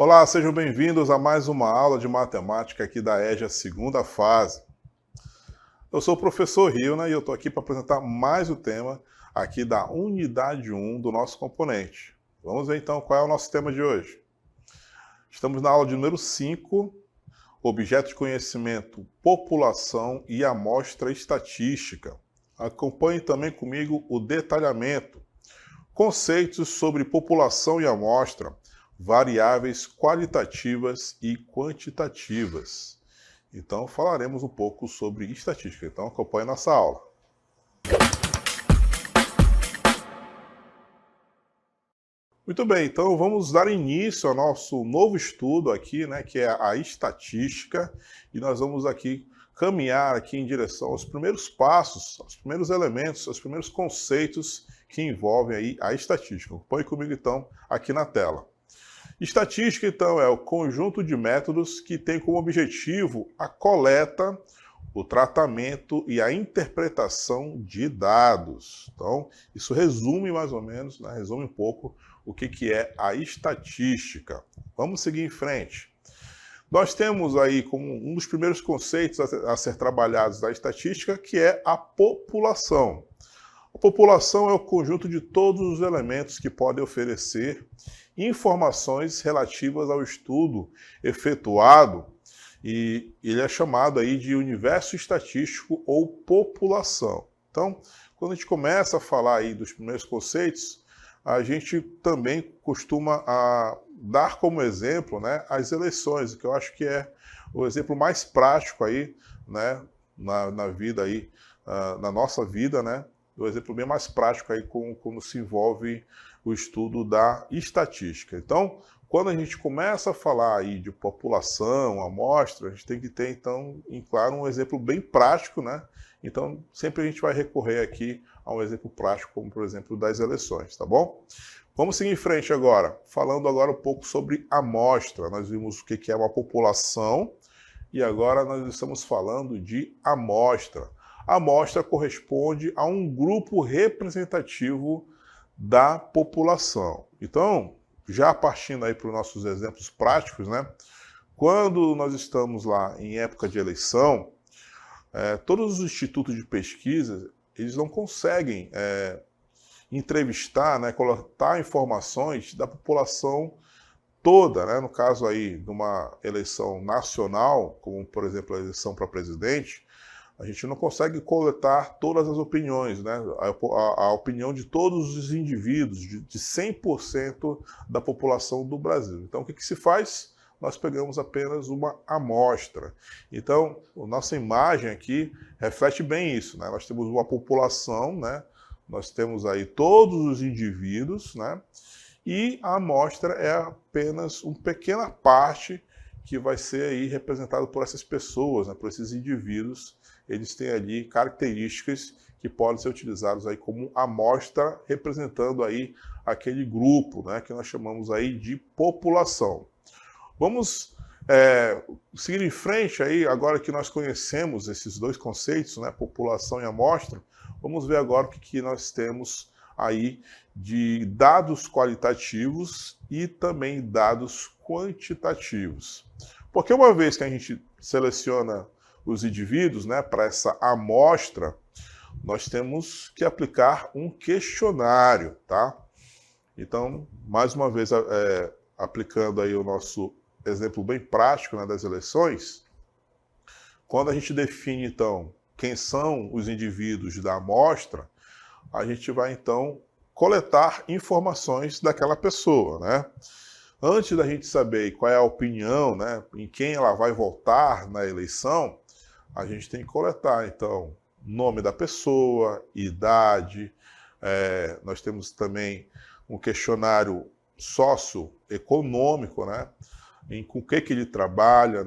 Olá, sejam bem-vindos a mais uma aula de matemática aqui da EJA segunda fase. Eu sou o professor Rilna e eu estou aqui para apresentar mais o tema aqui da unidade 1 do nosso componente. Vamos ver então qual é o nosso tema de hoje. Estamos na aula de número 5, objeto de conhecimento, população e amostra estatística. Acompanhe também comigo o detalhamento. Conceitos sobre população e amostra, variáveis qualitativas e quantitativas. Então, falaremos um pouco sobre estatística. Então, acompanhe nossa aula. Muito bem, então vamos dar início ao nosso novo estudo aqui, que é a estatística, e nós vamos aqui caminhar aqui em direção aos primeiros passos, aos primeiros elementos, aos primeiros conceitos que envolvem aí a estatística. Acompanhe comigo então aqui na tela. Estatística, então, é o conjunto de métodos que tem como objetivo a coleta, o tratamento e a interpretação de dados. Então, isso resume mais ou menos, resume um pouco o que é a estatística. Vamos seguir em frente. Nós temos aí como um dos primeiros conceitos a ser trabalhados da estatística, que é a população. A população é o conjunto de todos os elementos que podem oferecer informações relativas ao estudo efetuado, e ele é chamado aí de universo estatístico ou população. Então, quando a gente começa a falar aí dos primeiros conceitos, a gente também costuma dar como exemplo as eleições, que eu acho que é o exemplo mais prático aí, na vida aí, na nossa vida, o exemplo bem mais prático aí quando se envolve o estudo da estatística. Então, quando a gente começa a falar aí de população, amostra, a gente tem que ter, então, em claro, um exemplo bem prático, Então, sempre a gente vai recorrer aqui a um exemplo prático, como, por exemplo, das eleições, tá bom? Vamos seguir em frente agora, falando agora um pouco sobre amostra. Nós vimos o que é uma população e agora nós estamos falando de amostra. A amostra corresponde a um grupo representativo da população. Então, já partindo aí para os nossos exemplos práticos, quando nós estamos lá em época de eleição, todos os institutos de pesquisa, eles não conseguem entrevistar, coletar informações da população toda, no caso aí de uma eleição nacional, como por exemplo a eleição para presidente, a gente não consegue coletar todas as opiniões, a opinião de todos os indivíduos, de 100% da população do Brasil. Então, o que se faz? Nós pegamos apenas uma amostra. Então, a nossa imagem aqui reflete bem isso. Nós temos uma população, nós temos aí todos os indivíduos, e a amostra é apenas uma pequena parte que vai ser aí representada por essas pessoas, por esses indivíduos. Eles têm ali características que podem ser utilizadas aí como amostra, representando aí aquele grupo, que nós chamamos aí de população. Vamos seguir em frente aí, agora que nós conhecemos esses dois conceitos, população e amostra, vamos ver agora o que nós temos aí de dados qualitativos e também dados quantitativos. Porque uma vez que a gente seleciona os indivíduos para essa amostra, nós temos que aplicar um questionário, tá? Então, mais uma vez, aplicando aí o nosso exemplo bem prático das eleições, quando a gente define, então, quem são os indivíduos da amostra, a gente vai, então, coletar informações daquela pessoa, Antes da gente saber qual é a opinião, em quem ela vai votar na eleição, a gente tem que coletar, então, nome da pessoa, idade, nós temos também um questionário socioeconômico, com o que ele trabalha,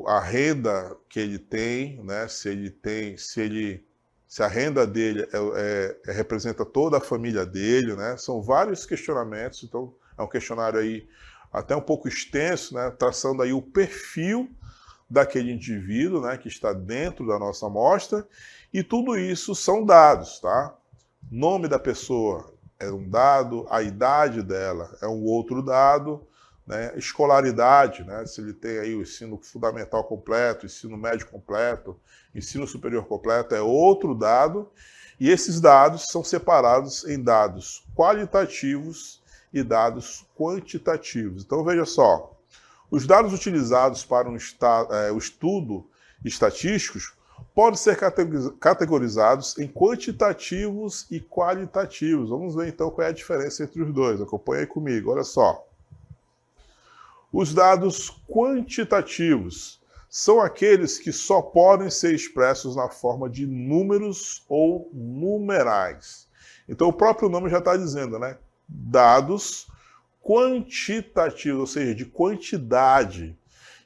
a renda que ele tem, se a renda dele representa toda a família dele, São vários questionamentos, então é um questionário aí até um pouco extenso, traçando aí o perfil daquele indivíduo, que está dentro da nossa amostra, e tudo isso são dados, tá? Nome da pessoa é um dado, a idade dela é um outro dado, né? Escolaridade, né? Se ele tem aí o ensino fundamental completo, ensino médio completo, ensino superior completo, é outro dado, e esses dados são separados em dados qualitativos e dados quantitativos. Então veja só, os dados utilizados para o estudo estatísticos podem ser categorizados em quantitativos e qualitativos. Vamos ver então qual é a diferença entre os dois. Acompanhe aí comigo, olha só. Os dados quantitativos são aqueles que só podem ser expressos na forma de números ou numerais. Então o próprio nome já está dizendo, né? Dados quantitativos, ou seja, de quantidade.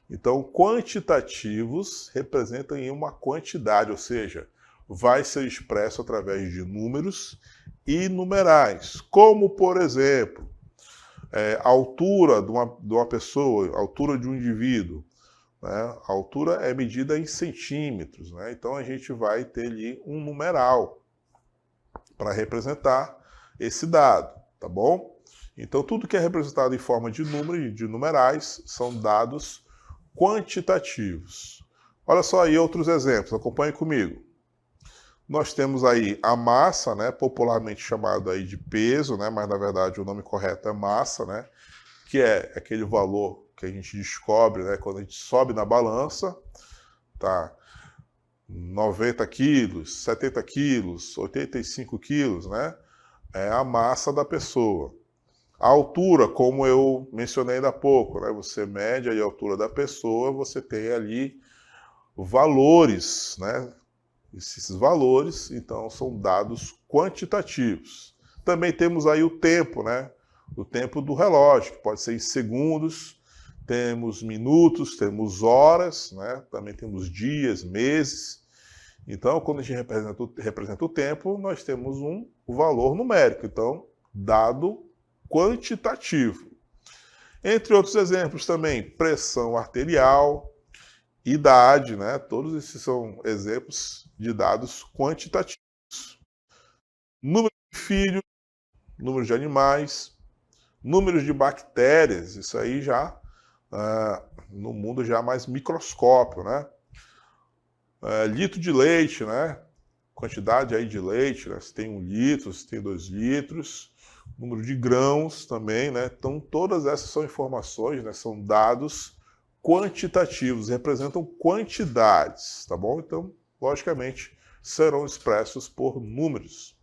Então, quantitativos representam em uma quantidade, ou seja, vai ser expresso através de números e numerais. Como, por exemplo, a altura de uma pessoa, a altura de um indivíduo. Né? A altura é medida em centímetros, né? Então a gente vai ter ali um numeral para representar esse dado, tá bom? Então tudo que é representado em forma de número e de numerais são dados quantitativos. Olha só aí outros exemplos, acompanhe comigo. Nós temos aí a massa, né, popularmente chamado aí de peso, né, mas na verdade o nome correto é massa, né, que é aquele valor que a gente descobre, né, quando a gente sobe na balança, tá? 90 quilos, 70 quilos, 85 quilos, né? É a massa da pessoa. A altura, como eu mencionei ainda há pouco, né? Você mede a altura da pessoa, você tem ali valores, né? Esses valores, então, são dados quantitativos. Também temos aí o tempo, né? O tempo do relógio, que pode ser em segundos, temos minutos, temos horas, né? Também temos dias, meses. Então, quando a gente representa o tempo, nós temos um valor numérico. Então, dado quantitativo. Entre outros exemplos também, pressão arterial, idade, né? Todos esses são exemplos de dados quantitativos. Número de filhos, número de animais, números de bactérias, isso aí já no mundo já mais microscópio, né? Litro de leite, né? Quantidade aí de leite, né? Se tem 1 litro, se tem 2 litros, número de grãos também, né? Então todas essas são informações, né? São dados quantitativos, representam quantidades, tá bom? Então, logicamente, serão expressos por números.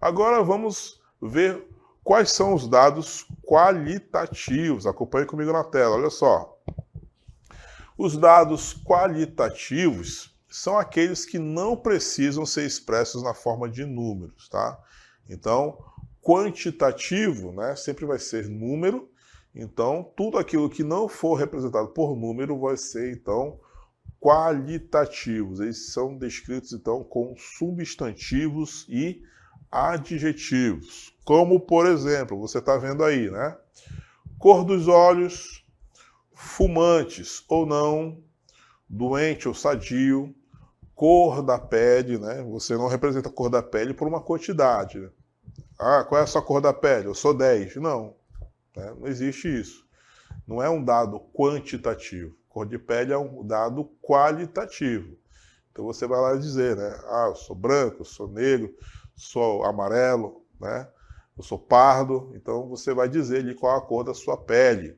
Agora vamos ver quais são os dados qualitativos. Acompanhe comigo na tela, olha só. Os dados qualitativos são aqueles que não precisam ser expressos na forma de números, tá? Então, quantitativo, né, sempre vai ser número. Então, tudo aquilo que não for representado por número vai ser, então, qualitativos. Eles são descritos, então, com substantivos e adjetivos. Como, por exemplo, você está vendo aí, né? Cor dos olhos, fumantes ou não, doente ou sadio, cor da pele, né? Você não representa a cor da pele por uma quantidade. Né? Ah, qual é a sua cor da pele? Eu sou 10. Não, né? Não existe isso. Não é um dado quantitativo. Cor de pele é um dado qualitativo. Então você vai lá dizer, né? Ah, eu sou branco, eu sou negro, sou amarelo, né? Eu sou pardo. Então você vai dizer ali qual a cor da sua pele.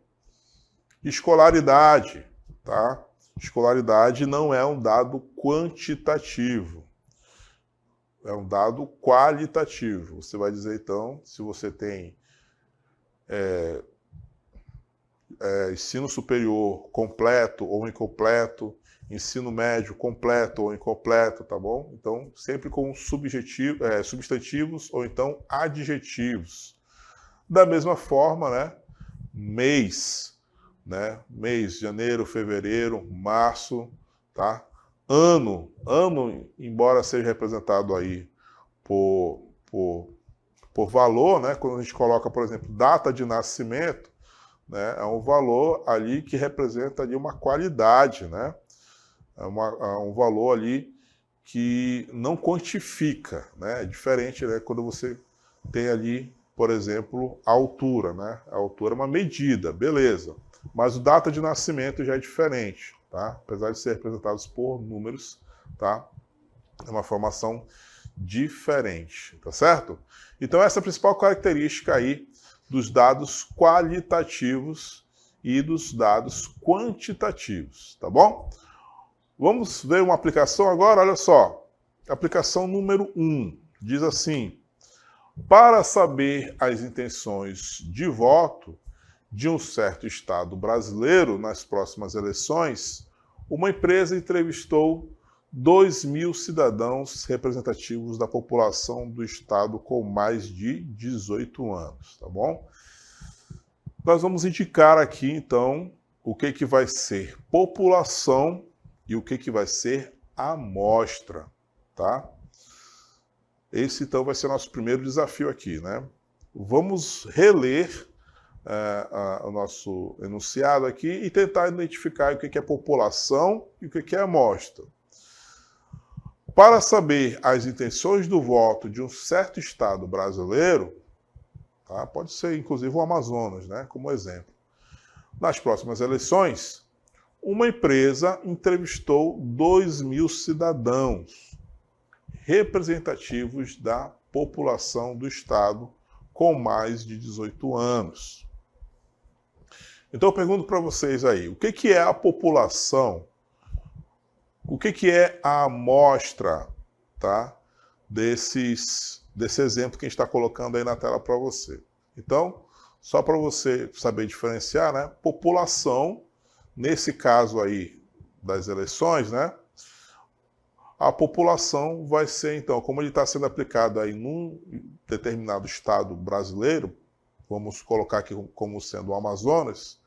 Escolaridade, tá? Escolaridade não é um dado quantitativo. É um dado qualitativo. Você vai dizer, então, se você tem ensino superior completo ou incompleto, ensino médio completo ou incompleto, tá bom? Então, sempre com substantivos ou então adjetivos. Da mesma forma, né? Mês, né? Mês, janeiro, fevereiro, março, tá? Ano, embora seja representado aí por valor, né? Quando a gente coloca, por exemplo, data de nascimento, né? É um valor ali que representa ali uma qualidade, né? É um valor ali que não quantifica, né? É diferente, né? Quando você tem ali, por exemplo, a altura, né? A altura é uma medida, beleza. Mas o data de nascimento já é diferente, tá? Apesar de ser representados por números, tá? É uma formação diferente, tá certo? Então essa é a principal característica aí dos dados qualitativos e dos dados quantitativos, tá bom? Vamos ver uma aplicação agora, olha só. Aplicação número 1 diz assim: para saber as intenções de voto de um certo estado brasileiro nas próximas eleições, uma empresa entrevistou 2.000 cidadãos representativos da população do estado com mais de 18 anos, tá bom? Nós vamos indicar aqui, então, o que vai ser população e o que vai ser amostra, tá? Esse, então, vai ser o nosso primeiro desafio aqui, né? Vamos reler o nosso enunciado aqui e tentar identificar o que é população e o que é amostra. Para saber as intenções do voto de um certo estado brasileiro, tá? Pode ser inclusive o Amazonas, né, como exemplo. Nas próximas eleições, uma empresa entrevistou 2.000 cidadãos representativos da população do estado com mais de 18 anos. Então eu pergunto para vocês aí, o que é a população? O que é a amostra, tá? Desse exemplo que a gente está colocando aí na tela para você. Então, só para você saber diferenciar, né? População, nesse caso aí das eleições, né? A população vai ser, então, como ele está sendo aplicado aí num determinado estado brasileiro, vamos colocar aqui como sendo o Amazonas,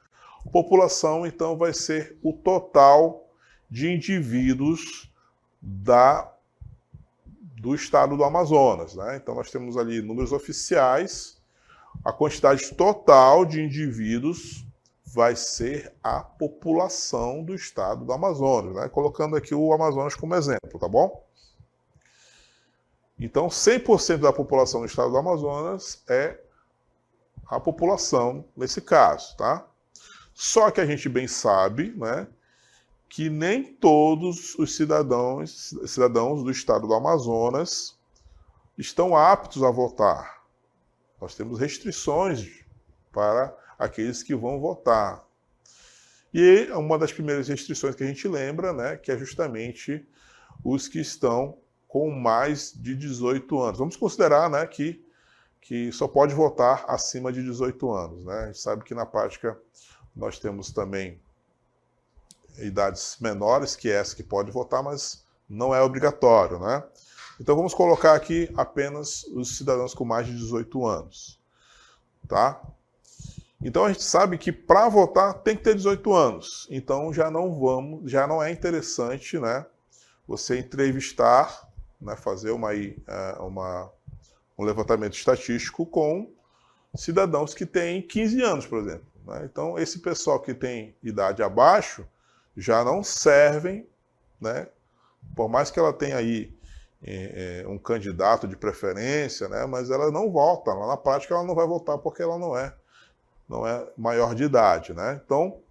população, então, vai ser o total de indivíduos do estado do Amazonas, né? Então nós temos ali números oficiais, a quantidade total de indivíduos vai ser a população do estado do Amazonas, né? Colocando aqui o Amazonas como exemplo, tá bom? Então 100% da população do estado do Amazonas é a população nesse caso, tá? Só que a gente bem sabe, né, que nem todos os cidadãos do estado do Amazonas estão aptos a votar. Nós temos restrições para aqueles que vão votar. E uma das primeiras restrições que a gente lembra, né, que é justamente os que estão com mais de 18 anos. Vamos considerar, né, que só pode votar acima de 18 anos. Né? A gente sabe que na prática nós temos também idades menores que essa que pode votar, mas não é obrigatório, né? Então vamos colocar aqui apenas os cidadãos com mais de 18 anos, tá? Então a gente sabe que para votar tem que ter 18 anos. Então já não é interessante, né, você entrevistar, né, fazer um levantamento estatístico com cidadãos que têm 15 anos, por exemplo, né? Então esse pessoal que tem idade abaixo já não servem, né? Por mais que ela tenha aí um candidato de preferência, né? Mas ela não vota. Lá na prática ela não vai votar porque ela não é maior de idade, né? Então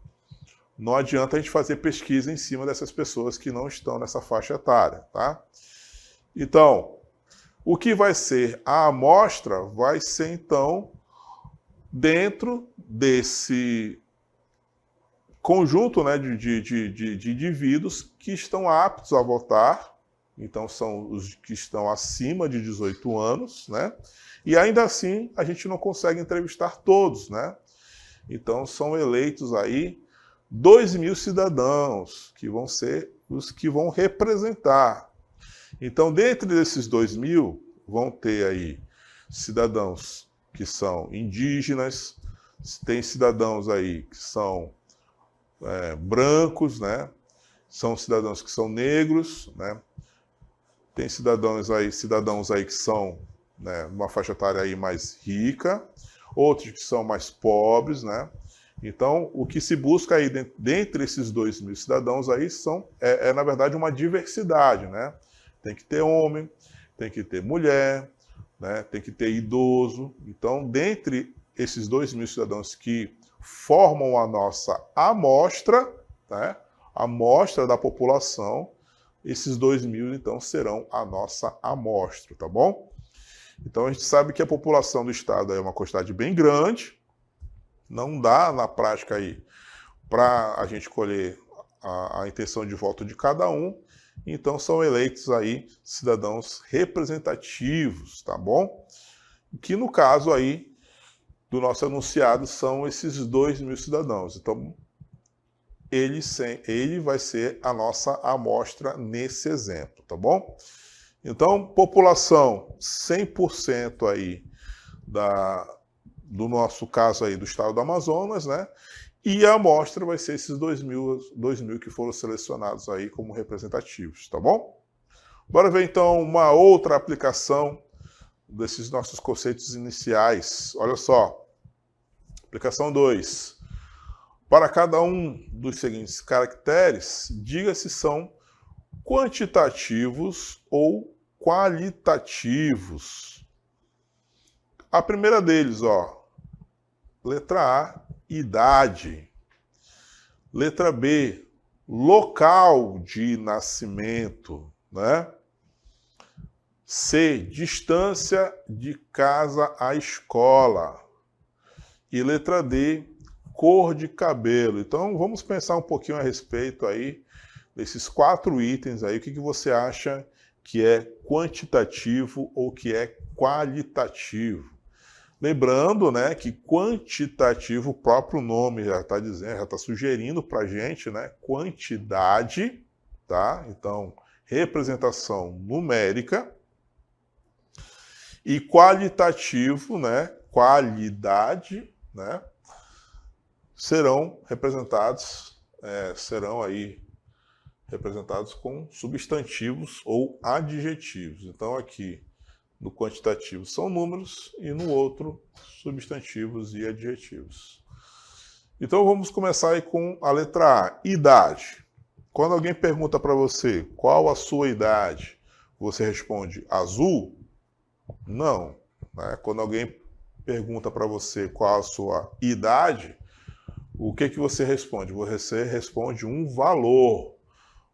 não adianta a gente fazer pesquisa em cima dessas pessoas que não estão nessa faixa etária, tá? Então, o que vai ser a amostra vai ser então dentro desse conjunto, né, de indivíduos que estão aptos a votar, então são os que estão acima de 18 anos, né? E ainda assim a gente não consegue entrevistar todos, né? Então são eleitos aí 2.000 cidadãos que vão ser os que vão representar. Então, dentro desses 2.000, vão ter aí cidadãos que são indígenas, tem cidadãos aí que são brancos, né? São cidadãos que são negros, né? Tem cidadãos aí que são, né, uma faixa etária aí mais rica, outros que são mais pobres, né? Então, o que se busca aí dentre esses 2.000 cidadãos aí na verdade, uma diversidade, né? Tem que ter homem, tem que ter mulher, né? Tem que ter idoso. Então, dentre esses 2.000 cidadãos que formam a nossa amostra, né? A amostra da população, esses 2.000, então, serão a nossa amostra, tá bom? Então, a gente sabe que a população do estado é uma quantidade bem grande, não dá, na prática, aí, para a gente colher a intenção de voto de cada um, então são eleitos aí cidadãos representativos, tá bom? Que no caso aí do nosso enunciado são esses 2.000 cidadãos. Então, ele vai ser a nossa amostra nesse exemplo, tá bom? Então, população 100% aí do nosso caso aí do estado do Amazonas, né? E a amostra vai ser esses 2.000 que foram selecionados aí como representativos, tá bom? Bora ver então uma outra aplicação desses nossos conceitos iniciais. Olha só, aplicação 2. Para cada um dos seguintes caracteres, diga se são quantitativos ou qualitativos. A primeira deles, ó, letra A, idade. Letra B, local de nascimento, né? C, distância de casa à escola. E letra D, cor de cabelo. Então, vamos pensar um pouquinho a respeito aí desses 4 itens aí. O que você acha que é quantitativo ou que é qualitativo? Lembrando, né, que quantitativo, o próprio nome já está dizendo, já está sugerindo para a gente, né, quantidade, tá? Então, representação numérica. E qualitativo, né, qualidade, né, serão aí representados com substantivos ou adjetivos. Então, aqui no quantitativo são números e no outro substantivos e adjetivos. Então vamos começar aí com a letra A, idade. Quando alguém pergunta para você qual a sua idade, você responde azul? Não. Né? Quando alguém pergunta para você qual a sua idade, o que você responde? Você responde um valor,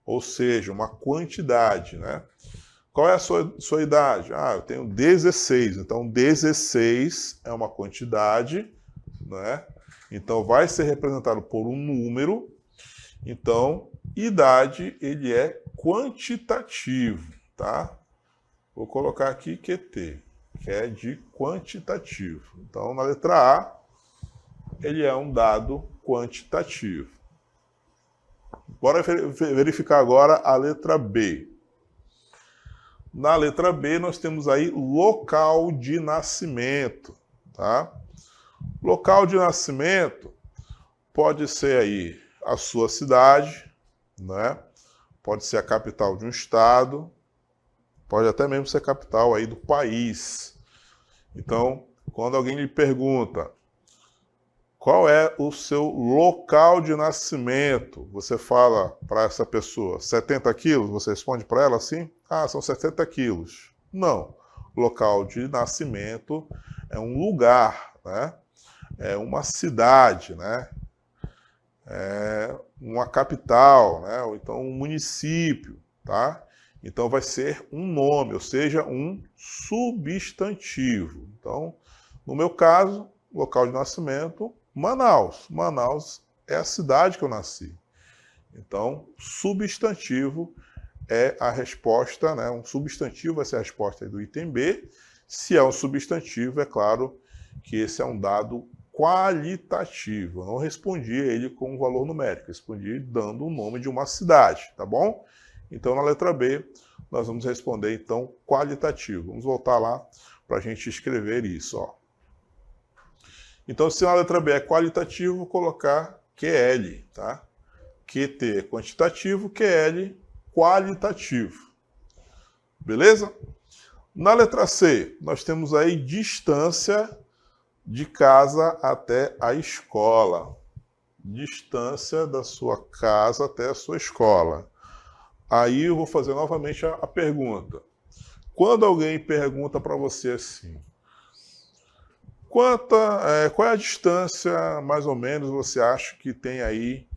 ou seja, uma quantidade, né? Qual é a sua idade? Ah, eu tenho 16. Então, 16 é uma quantidade, né? Então, vai ser representado por um número. Então, idade, ele é quantitativo, tá? Vou colocar aqui QT, que é de quantitativo. Então, na letra A, ele é um dado quantitativo. Bora verificar agora a letra B. Na letra B, nós temos aí local de nascimento, tá? Local de nascimento pode ser aí a sua cidade, né? Pode ser a capital de um estado, pode até mesmo ser a capital aí do país. Então, quando alguém lhe pergunta qual é o seu local de nascimento, você fala para essa pessoa 70 quilos, você responde para ela assim? Ah, são 70 quilos. Não. Local de nascimento é um lugar, né? É uma cidade, né? É uma capital, né? Ou então um município, tá? Então vai ser um nome, ou seja, um substantivo. Então, no meu caso, local de nascimento, Manaus. Manaus é a cidade que eu nasci. Então, substantivo é a resposta, né? Um substantivo vai ser a resposta do item B. Se é um substantivo, é claro que esse é um dado qualitativo. Eu não respondi ele com um valor numérico, respondi dando o nome de uma cidade, tá bom? Então, na letra B, nós vamos responder, então, qualitativo. Vamos voltar lá para a gente escrever isso, ó. Então, se na letra B é qualitativo, vou colocar QL, tá? QT é quantitativo, QL qualitativo. Beleza? Na letra C, nós temos aí distância de casa até a escola. Distância da sua casa até a sua escola. Aí eu vou fazer novamente a pergunta. Quando alguém pergunta para você assim, qual é a distância, mais ou menos, você acha que tem aí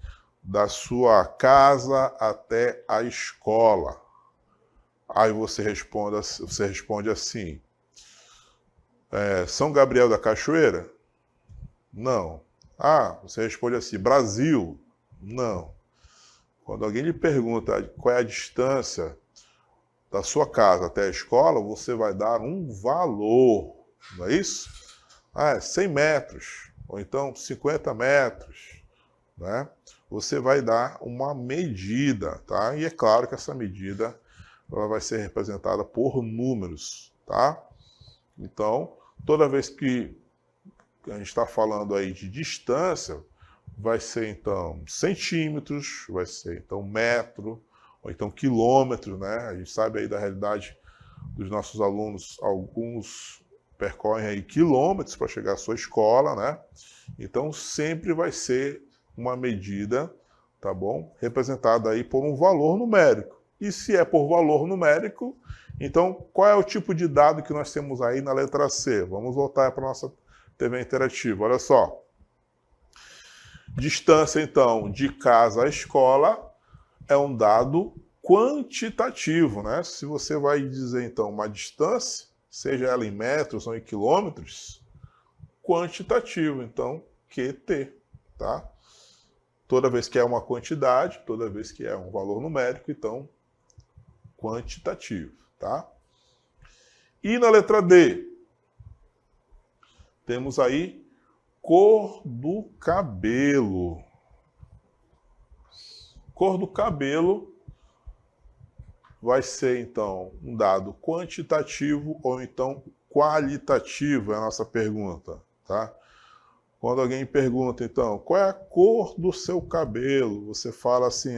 da sua casa até a escola? Aí você responde assim, São Gabriel da Cachoeira? Não. Ah, você responde assim, Brasil? Não. Quando alguém lhe pergunta qual é a distância da sua casa até a escola, você vai dar um valor, não é isso? Ah, é 100 metros, ou então 50 metros, né? Você vai dar uma medida, tá? E é claro que essa medida ela vai ser representada por números, tá? Então, toda vez que a gente está falando aí de distância, vai ser então centímetros, vai ser então metro, ou então quilômetros, né? A gente sabe aí da realidade dos nossos alunos, alguns percorrem aí quilômetros para chegar à sua escola, né? Então sempre vai ser uma medida, tá bom? Representada aí por um valor numérico. E se é por valor numérico, então qual é o tipo de dado que nós temos aí na letra C? Vamos voltar para a nossa TV interativa. Olha só. Distância, então, de casa à escola é um dado quantitativo, né? Se você vai dizer, então, uma distância, seja ela em metros ou em quilômetros, quantitativo, então, QT, tá? Toda vez que é uma quantidade, toda vez que é um valor numérico, então, quantitativo, tá? E na letra D, temos aí cor do cabelo. Cor do cabelo vai ser, então, um dado quantitativo ou então qualitativo, é a nossa pergunta, tá? Quando alguém pergunta, então, qual é a cor do seu cabelo? Você fala assim,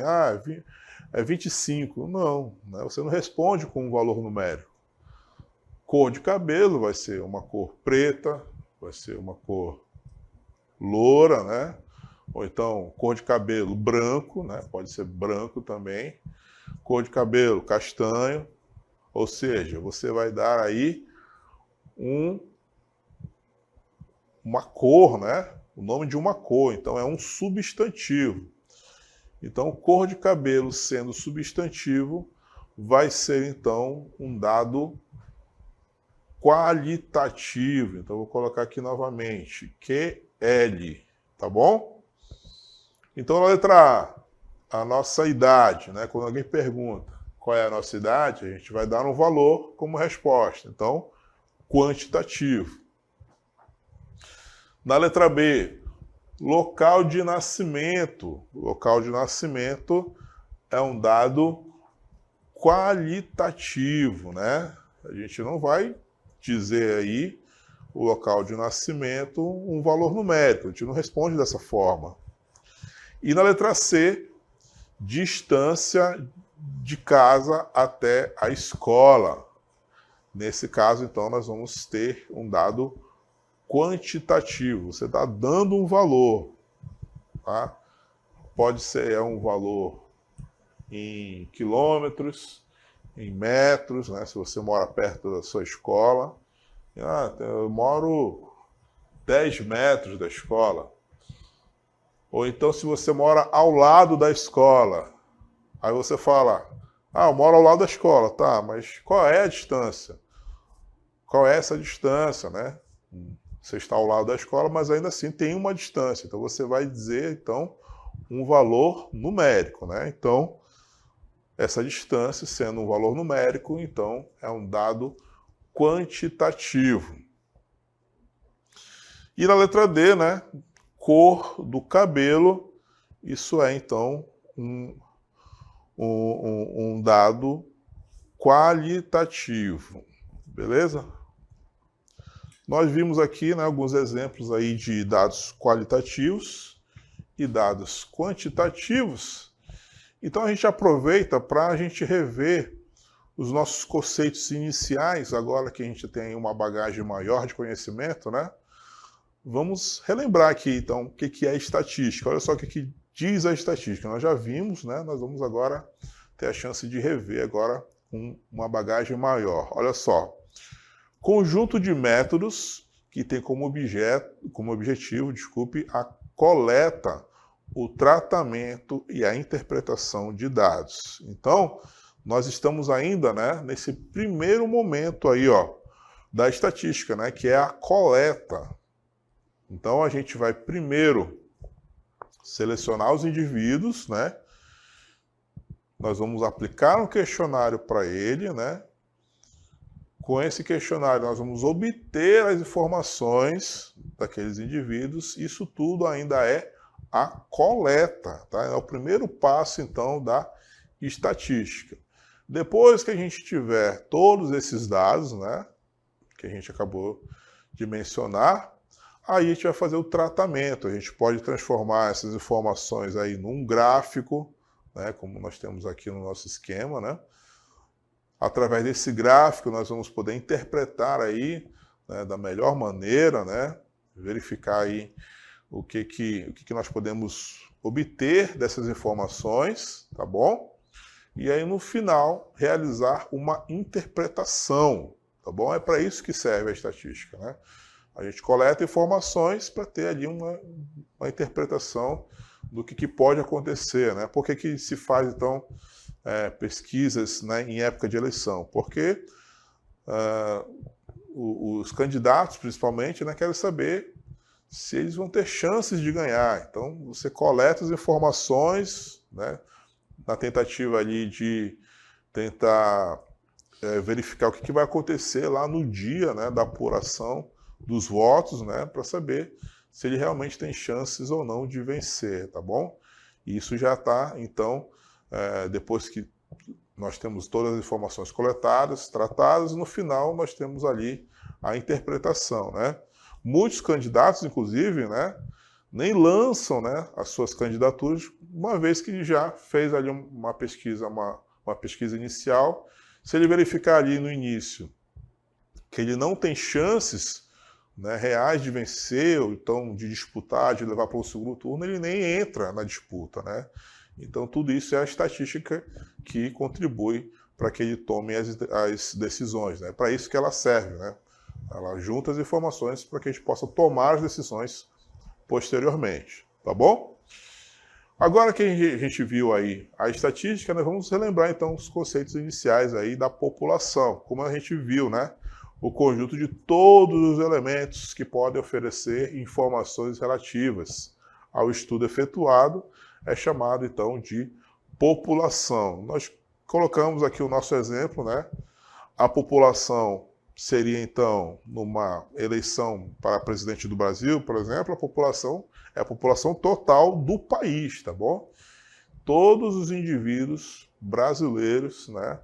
é 25. Não, né? Você não responde com um valor numérico. Cor de cabelo vai ser uma cor preta, vai ser uma cor loura, né? Ou então cor de cabelo branco, né? Pode ser branco também. Cor de cabelo castanho. Ou seja, você vai dar aí uma cor, né? O nome de uma cor. Então é um substantivo. Então, cor de cabelo sendo substantivo vai ser então um dado qualitativo. Então, vou colocar aqui novamente, QL, tá bom? Então, na letra A, a nossa idade, né? Quando alguém pergunta qual é a nossa idade, a gente vai dar um valor como resposta. Então, quantitativo. Na letra B, local de nascimento. Local de nascimento é um dado qualitativo, né? A gente não vai dizer aí o local de nascimento um valor numérico, a gente não responde dessa forma. E na letra C, distância de casa até a escola. Nesse caso, então, nós vamos ter um dado quantitativo. Você está dando um valor, tá? Pode ser um valor em quilômetros, em metros, né? Se você mora perto da sua escola. Eu moro 10 metros da escola. Ou então, se você mora ao lado da escola, aí você fala, eu moro ao lado da escola, tá, mas qual é a distância? Qual é essa distância, né? Você está ao lado da escola, mas ainda assim tem uma distância. Então, você vai dizer, então, um valor numérico, né? Então, essa distância, sendo um valor numérico, então, é um dado quantitativo. E na letra D, né? Cor do cabelo, isso é, então, um dado qualitativo. Beleza? Nós vimos aqui, né, alguns exemplos aí de dados qualitativos e dados quantitativos. Então a gente aproveita para a gente rever os nossos conceitos iniciais, agora que a gente tem uma bagagem maior de conhecimento, né? Vamos relembrar aqui, então, o que é estatística. Olha só o que diz a estatística. Nós já vimos, né? Nós vamos agora ter a chance de rever agora uma bagagem maior. Olha só, conjunto de métodos que tem como objetivo, a coleta, o tratamento e a interpretação de dados. Então, nós estamos ainda, né, nesse primeiro momento aí, ó, da estatística, né, que é a coleta. Então, a gente vai primeiro selecionar os indivíduos, né? Nós vamos aplicar um questionário para ele, né? Com esse questionário, nós vamos obter as informações daqueles indivíduos. Isso tudo ainda é a coleta, tá? É o primeiro passo, então, da estatística. Depois que a gente tiver todos esses dados, né, que a gente acabou de mencionar, aí a gente vai fazer o tratamento. A gente pode transformar essas informações aí num gráfico, né, como nós temos aqui no nosso esquema, né? Através desse gráfico, nós vamos poder interpretar aí, né, da melhor maneira, né, verificar aí o que nós podemos obter dessas informações, tá bom? E aí, no final, realizar uma interpretação, tá bom? É para isso que serve a estatística, né? A gente coleta informações para ter ali uma interpretação do que pode acontecer, né? Por que se faz, então, pesquisas, né, em época de eleição? Porque os candidatos, principalmente, né, querem saber se eles vão ter chances de ganhar. Então, você coleta as informações, né, na tentativa ali de tentar verificar o que vai acontecer lá no dia, né, da apuração dos votos, né, para saber se ele realmente tem chances ou não de vencer, tá bom? E isso já está, então, depois que nós temos todas as informações coletadas, tratadas, no final nós temos ali a interpretação, né? Muitos candidatos, inclusive, né, nem lançam, né, as suas candidaturas, uma vez que já fez ali uma pesquisa inicial. Se ele verificar ali no início que ele não tem chances, né, reais de vencer, ou então de disputar, de levar para o segundo turno, ele nem entra na disputa, né? Então, tudo isso é a estatística que contribui para que ele tome as decisões, né? Para isso que ela serve, né? Ela junta as informações para que a gente possa tomar as decisões posteriormente, tá bom? Agora que a gente viu aí a estatística, nós vamos relembrar então os conceitos iniciais aí da população. Como a gente viu, né? O conjunto de todos os elementos que podem oferecer informações relativas ao estudo efetuado é chamado então de população. Nós colocamos aqui o nosso exemplo, né? A população seria então, numa eleição para presidente do Brasil, por exemplo, a população é a população total do país, tá bom? Todos os indivíduos brasileiros, né,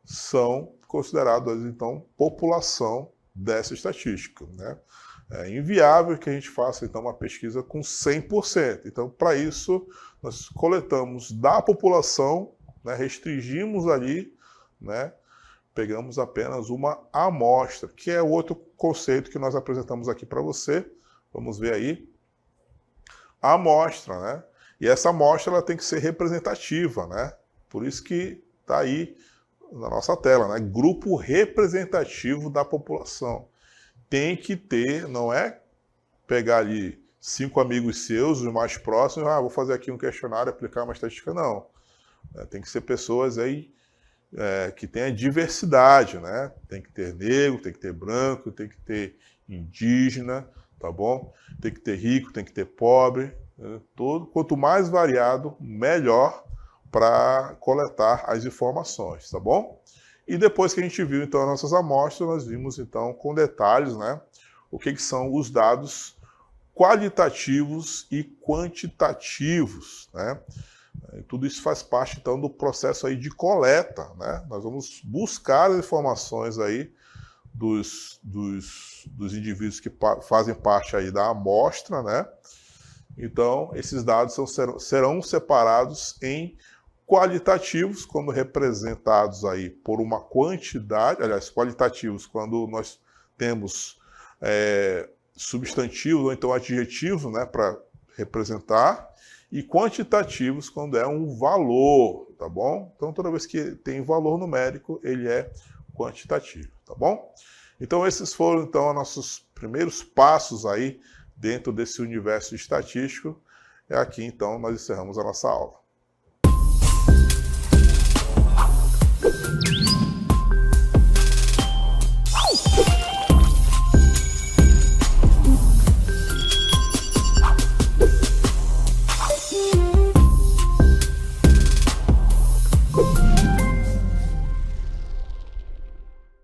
são considerados, então, população dessa estatística, né? É inviável que a gente faça, então, uma pesquisa com 100%. Então, para isso, nós coletamos da população, né, restringimos ali, né, pegamos apenas uma amostra, que é outro conceito que nós apresentamos aqui para você. Vamos ver aí. A amostra, né? E essa amostra ela tem que ser representativa, né? Por isso que está aí na nossa tela, né? Grupo representativo da população. Tem que ter, não é pegar ali 5 amigos seus, os mais próximos, vou fazer aqui um questionário, aplicar uma estatística, não. Tem que ser pessoas aí que tenha diversidade, né? Tem que ter negro, tem que ter branco, tem que ter indígena, tá bom? Tem que ter rico, tem que ter pobre, né? Quanto mais variado, melhor para coletar as informações, tá bom? E depois que a gente viu, então, as nossas amostras, nós vimos, então, com detalhes, né, o que são os dados qualitativos e quantitativos, né? E tudo isso faz parte, então, do processo aí de coleta, né? Nós vamos buscar as informações aí dos indivíduos que fazem parte aí da amostra, né? Então, esses dados serão separados em qualitativos, quando representados aí por uma quantidade, aliás, qualitativos, quando nós temos substantivos ou então adjetivos, né, para representar, e quantitativos quando é um valor, tá bom? Então, toda vez que tem valor numérico, ele é quantitativo, tá bom? Então, esses foram, então, os nossos primeiros passos aí dentro desse universo estatístico. Aqui, então, nós encerramos a nossa aula.